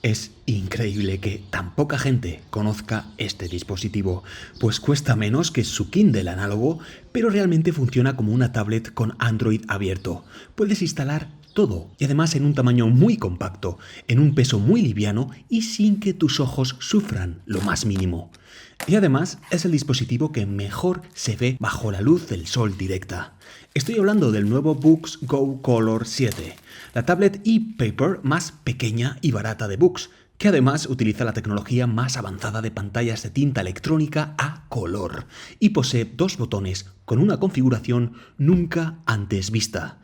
Es increíble que tan poca gente conozca este dispositivo, pues cuesta menos que su Kindle análogo, pero realmente funciona como una tablet con Android abierto. Puedes instalar todo y además en un tamaño muy compacto, en un peso muy liviano y sin que tus ojos sufran lo más mínimo. Y además es el dispositivo que mejor se ve bajo la luz del sol directa. Estoy hablando del nuevo Boox Go Color 7, la tablet e-paper más pequeña y barata de Boox, que además utiliza la tecnología más avanzada de pantallas de tinta electrónica a color y posee dos botones con una configuración nunca antes vista.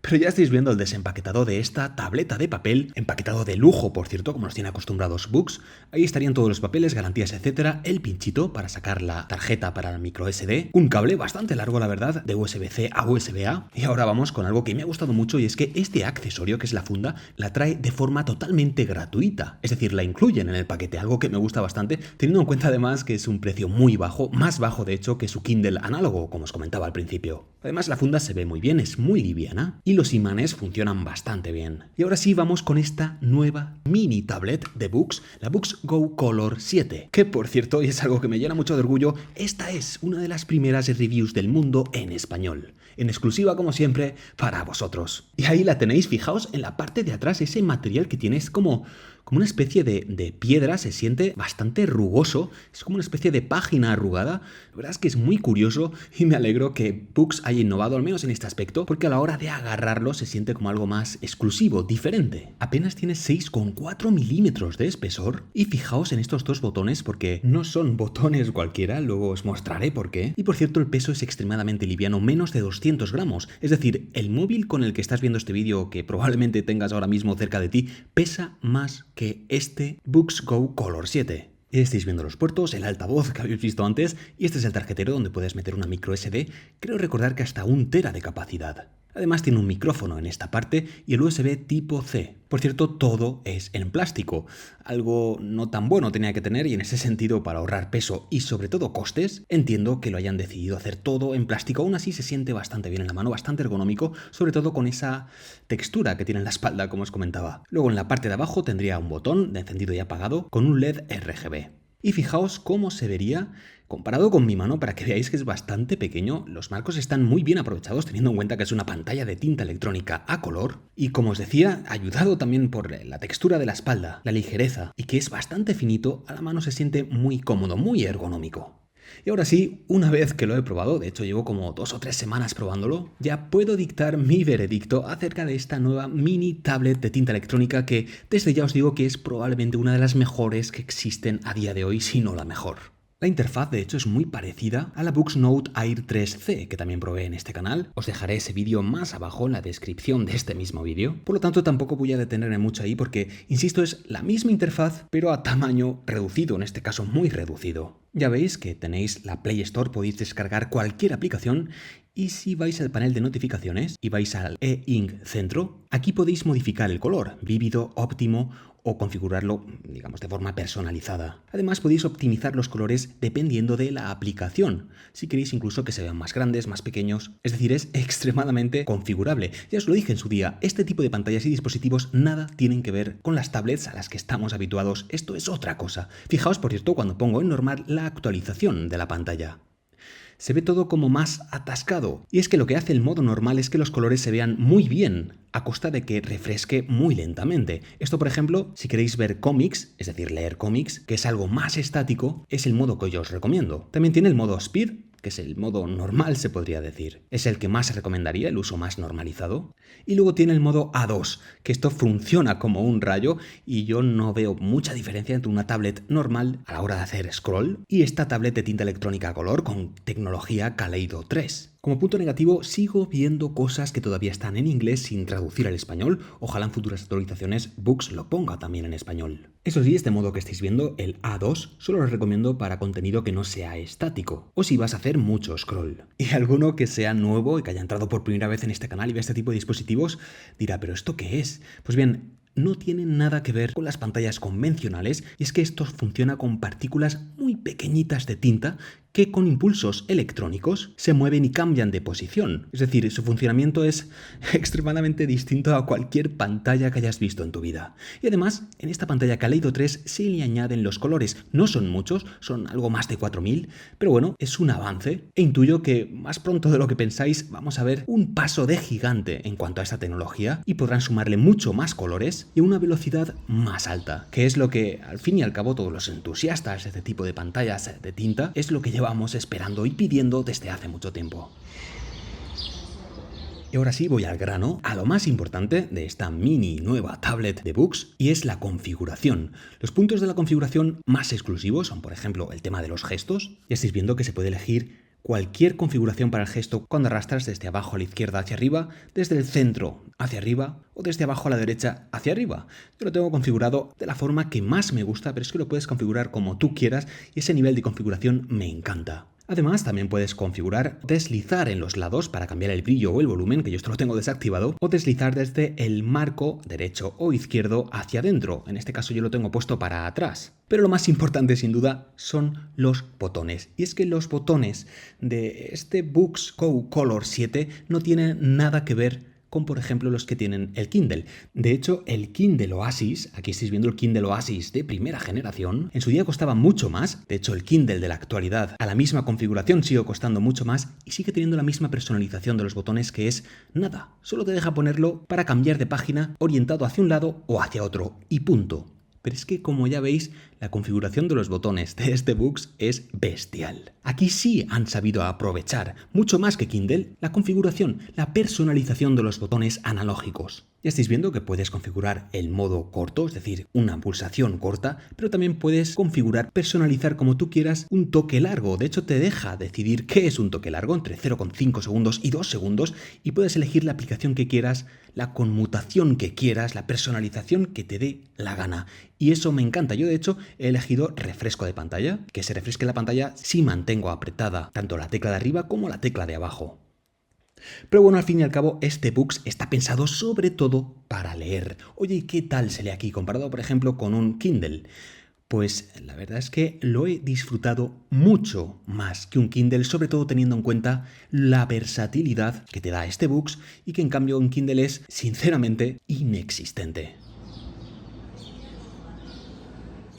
Pero ya estáis viendo el desempaquetado de esta tableta de papel, empaquetado de lujo, por cierto, como nos tiene acostumbrados Boox. Ahí estarían todos los papeles, garantías, etcétera, el pinchito para sacar la tarjeta para el micro SD, un cable bastante largo, la verdad, de USB-C a USB-A. Y ahora vamos con algo que me ha gustado mucho y es que este accesorio, que es la funda, la trae de forma totalmente gratuita. Es decir, la incluyen en el paquete, algo que me gusta bastante, teniendo en cuenta además que es un precio muy bajo, más bajo de hecho que su Kindle análogo, como os comentaba al principio. Además, la funda se ve muy bien, es muy liviana y los imanes funcionan bastante bien. Y ahora sí vamos con esta nueva mini tablet de Boox, la Boox Go Color 7, que por cierto, y es algo que me llena mucho de orgullo, esta es una de las primeras reviews del mundo en español, en exclusiva como siempre para vosotros. Y ahí la tenéis, fijaos en la parte de atrás, ese material que tiene es como una especie de piedra, se siente bastante rugoso, es como una especie de página arrugada. La verdad es que es muy curioso y me alegro que Boox haya innovado al menos en este aspecto, porque a la hora de agarrarlo se siente como algo más exclusivo, diferente. Apenas tiene 6,4 milímetros de espesor y fijaos en estos dos botones porque no son botones cualquiera, luego os mostraré por qué. Y por cierto, el peso es extremadamente liviano, menos de 200 gramos, es decir, el móvil con el que estás viendo este vídeo, que probablemente tengas ahora mismo cerca de ti, pesa más que este Boox Go Color 7. Estáis viendo los puertos, el altavoz que habéis visto antes, y este es el tarjetero donde puedes meter una micro SD, creo recordar que hasta 1 TB de capacidad. Además tiene un micrófono en esta parte y el USB tipo C. Por cierto, todo es en plástico, algo no tan bueno tenía que tener y en ese sentido para ahorrar peso y sobre todo costes, entiendo que lo hayan decidido hacer todo en plástico. Aún así se siente bastante bien en la mano, bastante ergonómico, sobre todo con esa textura que tiene en la espalda, como os comentaba. Luego en la parte de abajo tendría un botón de encendido y apagado con un LED RGB. Y fijaos cómo se vería comparado con mi mano para que veáis que es bastante pequeño. Los marcos están muy bien aprovechados teniendo en cuenta que es una pantalla de tinta electrónica a color y, como os decía, ayudado también por la textura de la espalda, la ligereza y que es bastante finito, a la mano se siente muy cómodo, muy ergonómico. Y ahora sí, una vez que lo he probado, de hecho llevo como 2 o 3 semanas probándolo, ya puedo dictar mi veredicto acerca de esta nueva mini tablet de tinta electrónica que desde ya os digo que es probablemente una de las mejores que existen a día de hoy, si no la mejor. La interfaz de hecho es muy parecida a la Boox Note Air 3C que también probé en este canal. Os dejaré ese vídeo más abajo en la descripción de este mismo vídeo. Por lo tanto tampoco voy a detenerme mucho ahí porque, insisto, es la misma interfaz pero a tamaño reducido, en este caso muy reducido. Ya veis que tenéis la Play Store, podéis descargar cualquier aplicación y si vais al panel de notificaciones y vais al e-ink centro, aquí podéis modificar el color, vívido, óptimo o configurarlo, digamos, de forma personalizada. Además podéis optimizar los colores dependiendo de la aplicación, si queréis incluso que se vean más grandes, más pequeños, es decir, es extremadamente configurable. Ya os lo dije en su día, este tipo de pantallas y dispositivos nada tienen que ver con las tablets a las que estamos habituados, esto es otra cosa. Fijaos, por cierto, cuando pongo en normal la actualización de la pantalla. Se ve todo como más atascado. Y es que lo que hace el modo normal es que los colores se vean muy bien, a costa de que refresque muy lentamente. Esto, por ejemplo, si queréis ver cómics, es decir, leer cómics, que es algo más estático, es el modo que yo os recomiendo. También tiene el modo Speed, que es el modo normal, se podría decir. Es el que más se recomendaría, el uso más normalizado. Y luego tiene el modo A2, que esto funciona como un rayo y yo no veo mucha diferencia entre una tablet normal a la hora de hacer scroll y esta tablet de tinta electrónica a color con tecnología Kaleido 3. Como punto negativo, sigo viendo cosas que todavía están en inglés sin traducir al español. Ojalá en futuras actualizaciones Boox lo ponga también en español. Eso sí, este modo que estáis viendo, el A2, solo lo recomiendo para contenido que no sea estático, o si vas a hacer mucho scroll. Y alguno que sea nuevo y que haya entrado por primera vez en este canal y vea este tipo de dispositivos, dirá, ¿pero esto qué es? Pues bien, no tienen nada que ver con las pantallas convencionales y es que esto funciona con partículas muy pequeñitas de tinta que con impulsos electrónicos se mueven y cambian de posición. Es decir, su funcionamiento es extremadamente distinto a cualquier pantalla que hayas visto en tu vida. Y además, en esta pantalla Kaleido 3 se le añaden los colores. No son muchos, son algo más de 4000, pero bueno, es un avance e intuyo que más pronto de lo que pensáis vamos a ver un paso de gigante en cuanto a esta tecnología y podrán sumarle mucho más colores y a una velocidad más alta, que es lo que al fin y al cabo todos los entusiastas de este tipo de pantallas de tinta es lo que llevamos esperando y pidiendo desde hace mucho tiempo. Y ahora sí voy al grano, a lo más importante de esta mini nueva tablet de Boox, y es la configuración. Los puntos de la configuración más exclusivos son, por ejemplo, el tema de los gestos. Ya estáis viendo que se puede elegir cualquier configuración para el gesto cuando arrastras desde abajo a la izquierda hacia arriba, desde el centro hacia arriba o desde abajo a la derecha hacia arriba. Yo lo tengo configurado de la forma que más me gusta, pero es que lo puedes configurar como tú quieras y ese nivel de configuración me encanta. Además, también puedes configurar deslizar en los lados para cambiar el brillo o el volumen, que yo esto lo tengo desactivado, o deslizar desde el marco derecho o izquierdo hacia adentro. En este caso yo lo tengo puesto para atrás. Pero lo más importante, sin duda, son los botones. Y es que los botones de este Boox Go Color 7 no tienen nada que ver con, por ejemplo, los que tienen el Kindle. De hecho, el Kindle Oasis, aquí estáis viendo el Kindle Oasis de primera generación, en su día costaba mucho más. De hecho, el Kindle de la actualidad a la misma configuración sigue costando mucho más y sigue teniendo la misma personalización de los botones, que es nada, solo te deja ponerlo para cambiar de página orientado hacia un lado o hacia otro y punto. Pero es que, como ya veis, la configuración de los botones de este Boox es bestial. Aquí sí han sabido aprovechar, mucho más que Kindle, la configuración, la personalización de los botones analógicos. Ya estáis viendo que puedes configurar el modo corto, es decir, una pulsación corta, pero también puedes configurar, personalizar como tú quieras un toque largo. De hecho, te deja decidir qué es un toque largo, entre 0,5 segundos y 2 segundos, y puedes elegir la aplicación que quieras, la conmutación que quieras, la personalización que te dé la gana. Y eso me encanta. Yo, de hecho, he elegido refresco de pantalla, que se refresque la pantalla si mantengo apretada tanto la tecla de arriba como la tecla de abajo. Pero bueno, al fin y al cabo, este Boox está pensado sobre todo para leer. Oye, ¿y qué tal se lee aquí comparado, por ejemplo, con un Kindle? Pues la verdad es que lo he disfrutado mucho más que un Kindle, sobre todo teniendo en cuenta la versatilidad que te da este Boox y que en cambio un Kindle es, sinceramente, inexistente.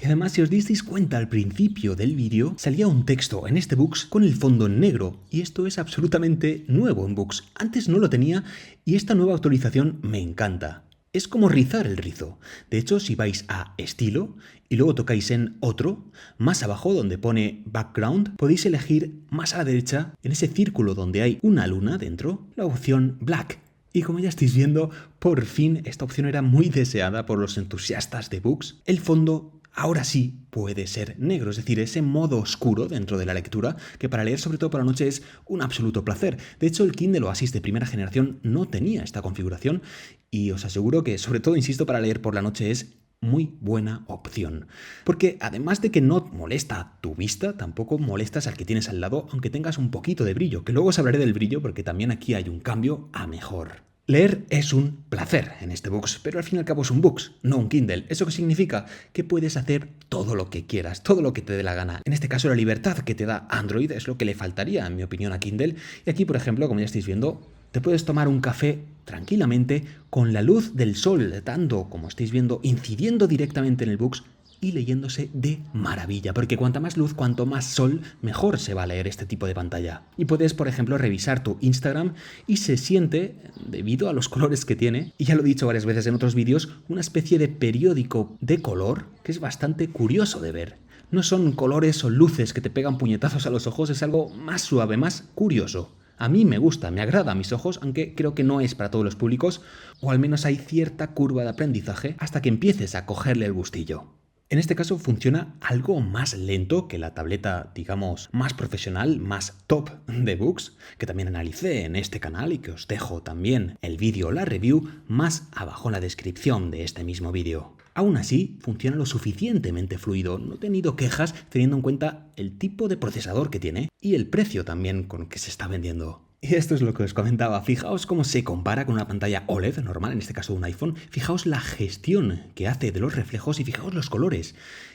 Y además, si os disteis cuenta al principio del vídeo, salía un texto en este Boox con el fondo en negro, y esto es absolutamente nuevo en Boox. Antes no lo tenía y esta nueva actualización me encanta. Es como rizar el rizo. De hecho, si vais a Estilo y luego tocáis en Otro, más abajo donde pone Background, podéis elegir más a la derecha, en ese círculo donde hay una luna dentro, la opción Black. Y como ya estáis viendo, por fin esta opción era muy deseada por los entusiastas de Boox. El fondo ahora sí puede ser negro, es decir, ese modo oscuro dentro de la lectura, que para leer sobre todo por la noche es un absoluto placer. De hecho, el Kindle Oasis de primera generación no tenía esta configuración y os aseguro que, sobre todo, insisto, para leer por la noche es muy buena opción. Porque además de que no molesta tu vista, tampoco molestas al que tienes al lado, aunque tengas un poquito de brillo, que luego os hablaré del brillo porque también aquí hay un cambio a mejor. Leer es un placer en este Boox, pero al fin y al cabo es un Boox, no un Kindle. ¿Eso qué significa? Que puedes hacer todo lo que quieras, todo lo que te dé la gana. En este caso, la libertad que te da Android es lo que le faltaría, en mi opinión, a Kindle. Y aquí, por ejemplo, como ya estáis viendo, te puedes tomar un café tranquilamente con la luz del sol, dando, como estáis viendo, incidiendo directamente en el Boox y leyéndose de maravilla, porque cuanta más luz, cuanto más sol, mejor se va a leer este tipo de pantalla. Y puedes, por ejemplo, revisar tu Instagram y se siente, debido a los colores que tiene, y ya lo he dicho varias veces en otros vídeos, una especie de periódico de color que es bastante curioso de ver. No son colores o luces que te pegan puñetazos a los ojos, es algo más suave, más curioso. A mí me gusta, me agrada a mis ojos, aunque creo que no es para todos los públicos, o al menos hay cierta curva de aprendizaje hasta que empieces a cogerle el gustillo. En este caso funciona algo más lento que la tableta, digamos, más profesional, más top de Boox, que también analicé en este canal y que os dejo también el vídeo o la review más abajo en la descripción de este mismo vídeo. Aún así, funciona lo suficientemente fluido, no he tenido quejas teniendo en cuenta el tipo de procesador que tiene y el precio también con que se está vendiendo. Y esto es lo que os comentaba. Fijaos cómo se compara con una pantalla OLED normal, en este caso de un iPhone. Fijaos la gestión que hace de los reflejos y fijaos los colores.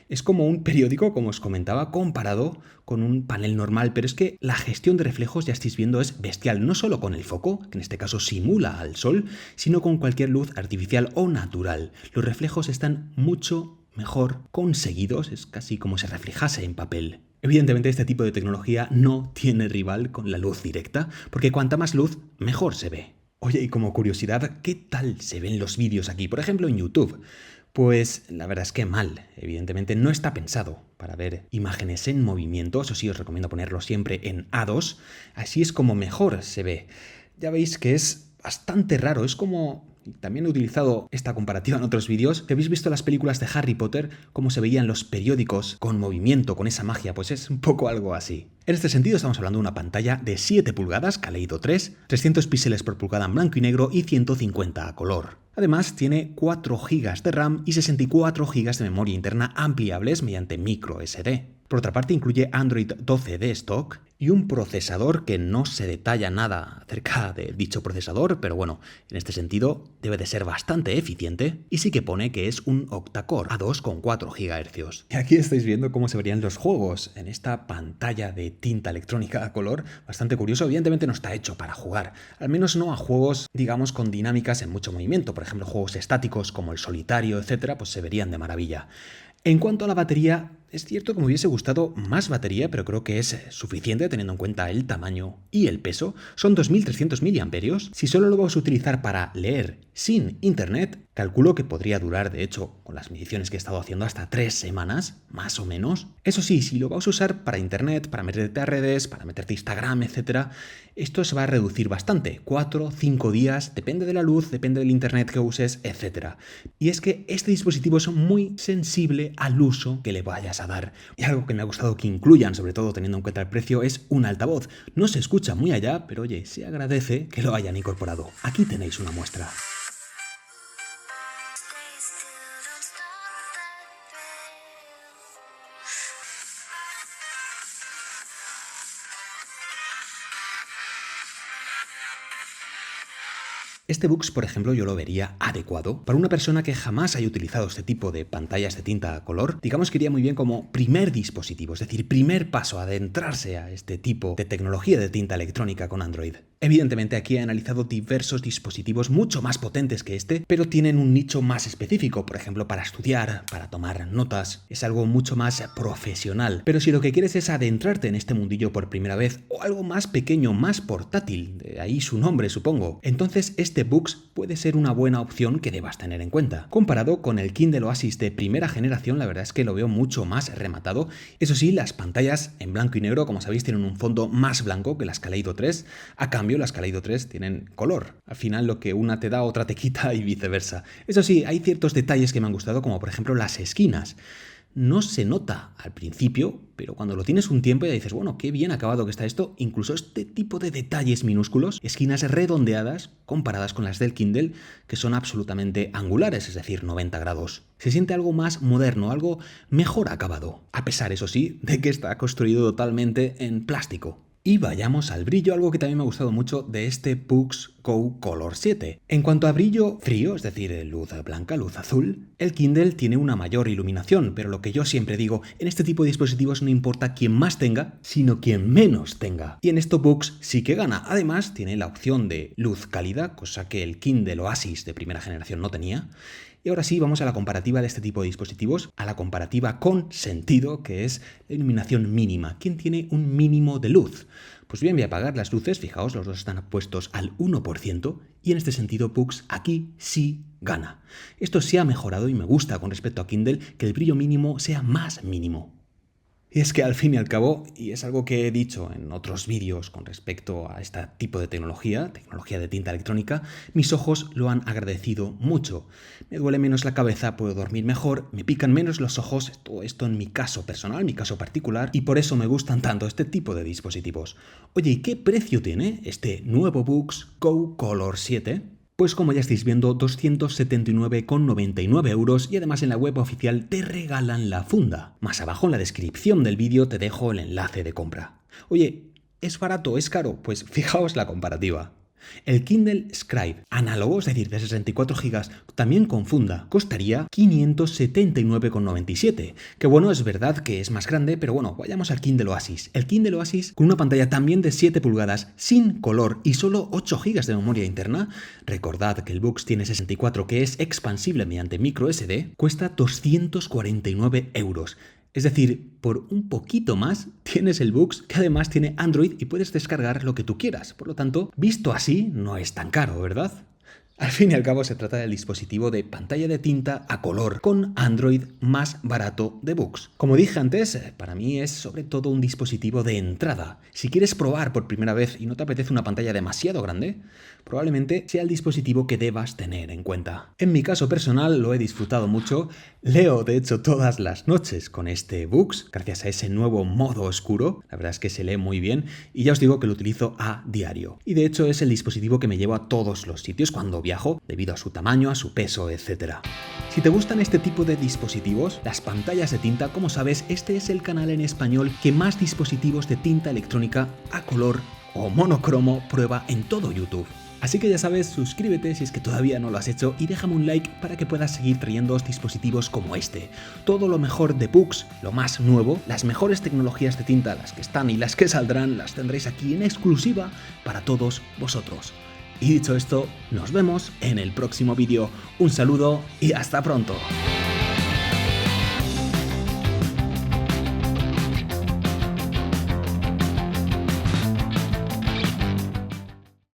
Es como un periódico, como os comentaba, comparado con un panel normal, pero es que la gestión de reflejos, ya estáis viendo, es bestial. No solo con el foco, que en este caso simula al sol, sino con cualquier luz artificial o natural. Los reflejos están mucho mejor conseguidos, es casi como si reflejase en papel. Evidentemente este tipo de tecnología no tiene rival con la luz directa, porque cuanta más luz, mejor se ve. Oye, y como curiosidad, ¿qué tal se ven los vídeos aquí? Por ejemplo, en YouTube. Pues la verdad es que mal. Evidentemente no está pensado para ver imágenes en movimiento, eso sí os recomiendo ponerlo siempre en A2, así es como mejor se ve. Ya veis que es bastante raro, es como... También he utilizado esta comparativa en otros vídeos. Si habéis visto las películas de Harry Potter, cómo se veían los periódicos con movimiento, con esa magia, pues es un poco algo así. En este sentido estamos hablando de una pantalla de 7 pulgadas, Kaleido 3, 300 píxeles por pulgada en blanco y negro y 150 a color. Además tiene 4 GB de RAM y 64 GB de memoria interna ampliables mediante micro SD. Por otra parte incluye Android 12 de stock y un procesador que no se detalla nada acerca de dicho procesador, pero bueno, en este sentido debe de ser bastante eficiente y sí que pone que es un octa-core A2 con 4 GHz. Y aquí estáis viendo cómo se verían los juegos en esta pantalla de tinta electrónica a color, bastante curioso. Evidentemente no está hecho para jugar, al menos no a juegos, digamos, con dinámicas en mucho movimiento, por ejemplo juegos estáticos como el solitario, etcétera, pues se verían de maravilla. En cuanto a la batería, es cierto que me hubiese gustado más batería, pero creo que es suficiente teniendo en cuenta el tamaño y el peso. Son 2300 mAh. Si solo lo vas a utilizar para leer sin internet, calculo que podría durar, de hecho, con las mediciones que he estado haciendo, hasta 3 semanas, más o menos. Eso sí, si lo vas a usar para internet, para meterte a redes, para meterte a Instagram, etc., esto se va a reducir bastante. 4, 5 días, depende de la luz, depende del internet que uses, etc. Y es que este dispositivo es muy sensible al uso que le vayas a dar. Y algo que me ha gustado que incluyan, sobre todo teniendo en cuenta el precio, es un altavoz. No se escucha muy allá, pero oye, se agradece que lo hayan incorporado. Aquí tenéis una muestra. Este Boox, por ejemplo, yo lo vería adecuado para una persona que jamás haya utilizado este tipo de pantallas de tinta a color. Digamos que iría muy bien como primer dispositivo, es decir, primer paso a adentrarse a este tipo de tecnología de tinta electrónica con Android. Evidentemente aquí he analizado diversos dispositivos mucho más potentes que este, pero tienen un nicho más específico, por ejemplo para estudiar, para tomar notas, es algo mucho más profesional. Pero si lo que quieres es adentrarte en este mundillo por primera vez, o algo más pequeño, más portátil, de ahí su nombre supongo, entonces este Boox puede ser una buena opción que debas tener en cuenta. Comparado con el Kindle Oasis de primera generación, la verdad es que lo veo mucho más rematado. Eso sí, las pantallas en blanco y negro, como sabéis, tienen un fondo más blanco que las Kaleido 3, a cambio las Kaleido 3 tienen color. Al final lo que una te da, otra te quita y viceversa. Eso sí, hay ciertos detalles que me han gustado, como por ejemplo las esquinas. No se nota al principio, pero cuando lo tienes un tiempo ya dices, bueno, qué bien acabado que está esto. Incluso este tipo de detalles minúsculos, esquinas redondeadas comparadas con las del Kindle, que son absolutamente angulares, es decir, 90 grados. Se siente algo más moderno, algo mejor acabado, a pesar, eso sí, de que está construido totalmente en plástico. Y vayamos al brillo, algo que también me ha gustado mucho de este Boox Go Color 7. En cuanto a brillo frío, es decir, luz blanca, luz azul, el Kindle tiene una mayor iluminación, pero lo que yo siempre digo, en este tipo de dispositivos no importa quién más tenga, sino quien menos tenga. Y en esto Boox sí que gana. Además, tiene la opción de luz cálida, cosa que el Kindle Oasis de primera generación no tenía. Y ahora sí, vamos a la comparativa de este tipo de dispositivos, a la comparativa con sentido, que es la iluminación mínima. ¿Quién tiene un mínimo de luz? Pues bien, voy a apagar las luces, fijaos, los dos están puestos al 1%, y en este sentido Boox aquí sí gana. Esto se ha mejorado y me gusta con respecto a Kindle que el brillo mínimo sea más mínimo. Y es que al fin y al cabo, y es algo que he dicho en otros vídeos con respecto a este tipo de tecnología de tinta electrónica, mis ojos lo han agradecido mucho. Me duele menos la cabeza, puedo dormir mejor, me pican menos los ojos, todo esto en mi caso personal, mi caso particular, y por eso me gustan tanto este tipo de dispositivos. Oye, ¿y qué precio tiene este nuevo Boox Go Color 7? Pues como ya estáis viendo, 279,99 euros y además en la web oficial te regalan la funda. Más abajo en la descripción del vídeo te dejo el enlace de compra. Oye, ¿Es barato? ¿Es caro? Pues fijaos la comparativa. El Kindle Scribe análogo, es decir, de 64 GB, también con funda, costaría 579,97. Que bueno, es verdad que es más grande, pero bueno, vayamos al Kindle Oasis. El Kindle Oasis, con una pantalla también de 7 pulgadas, sin color y solo 8 GB de memoria interna, recordad que el Boox tiene 64, que es expansible mediante micro SD, cuesta 249 euros. Es decir, por un poquito más tienes el Boox, que además tiene Android y puedes descargar lo que tú quieras. Por lo tanto, visto así, no es tan caro, ¿verdad? Al fin y al cabo se trata del dispositivo de pantalla de tinta a color con Android más barato de Boox. Como dije antes, para mí es sobre todo un dispositivo de entrada. Si quieres probar por primera vez y no te apetece una pantalla demasiado grande, probablemente sea el dispositivo que debas tener en cuenta. En mi caso personal lo he disfrutado mucho, leo de hecho todas las noches con este Boox, gracias a ese nuevo modo oscuro, la verdad es que se lee muy bien y ya os digo que lo utilizo a diario. Y de hecho es el dispositivo que me llevo a todos los sitios cuando viajo, debido a su tamaño, a su peso, etc. Si te gustan este tipo de dispositivos, las pantallas de tinta, como sabes, este es el canal en español que más dispositivos de tinta electrónica a color o monocromo prueba en todo YouTube. Así que ya sabes, suscríbete si es que todavía no lo has hecho y déjame un like para que puedas seguir trayendo dispositivos como este. Todo lo mejor de Boox, lo más nuevo, las mejores tecnologías de tinta, las que están y las que saldrán, las tendréis aquí en exclusiva para todos vosotros. Y dicho esto, nos vemos en el próximo vídeo. Un saludo y hasta pronto.